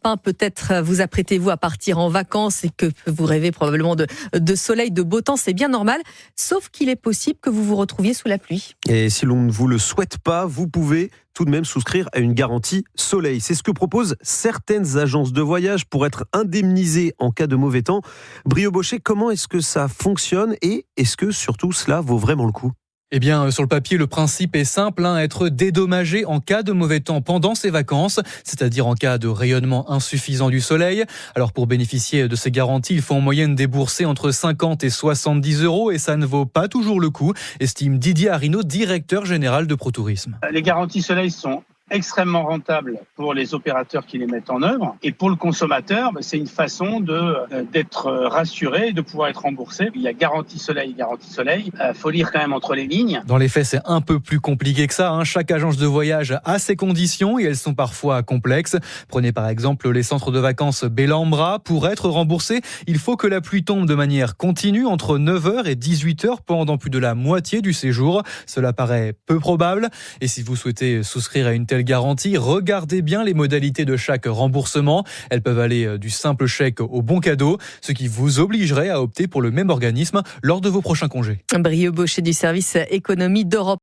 Europe 1, peut-être vous apprêtez-vous à partir en vacances et que vous rêvez probablement de soleil, de beau temps, c'est bien normal, sauf qu'il est possible que vous vous retrouviez sous la pluie. Et si l'on ne vous le souhaite pas, vous pouvez tout de même souscrire à une garantie soleil. C'est ce que proposent certaines agences de voyage pour être indemnisées en cas de mauvais temps. Brio Bochet, comment est-ce que ça fonctionne et est-ce que surtout cela vaut vraiment le coup ? Eh bien, sur le papier, le principe est simple, être dédommagé en cas de mauvais temps pendant ses vacances, c'est-à-dire en cas de rayonnement insuffisant du soleil. Alors, pour bénéficier de ces garanties, il faut en moyenne débourser entre 50 et 70 € et ça ne vaut pas toujours le coup, estime Didier Arinaud, directeur général de ProTourisme. Les garanties soleil sont extrêmement rentables pour les opérateurs qui les mettent en œuvre. Et pour le consommateur, c'est une façon d'être rassuré et de pouvoir être remboursé. Il y a garantie soleil. Faut lire quand même entre les lignes. Dans les faits, c'est un peu plus compliqué que ça. Chaque agence de voyage a ses conditions et elles sont parfois complexes. Prenez par exemple les centres de vacances Bellambra. Pour être remboursé, il faut que la pluie tombe de manière continue entre 9h et 18h pendant plus de la moitié du séjour. Cela paraît peu probable. Et si vous souhaitez souscrire à une telle garantie, regardez bien les modalités de chaque remboursement. Elles peuvent aller du simple chèque au bon cadeau, ce qui vous obligerait à opter pour le même organisme lors de vos prochains congés. Brio Bochet du service économie d'Europe.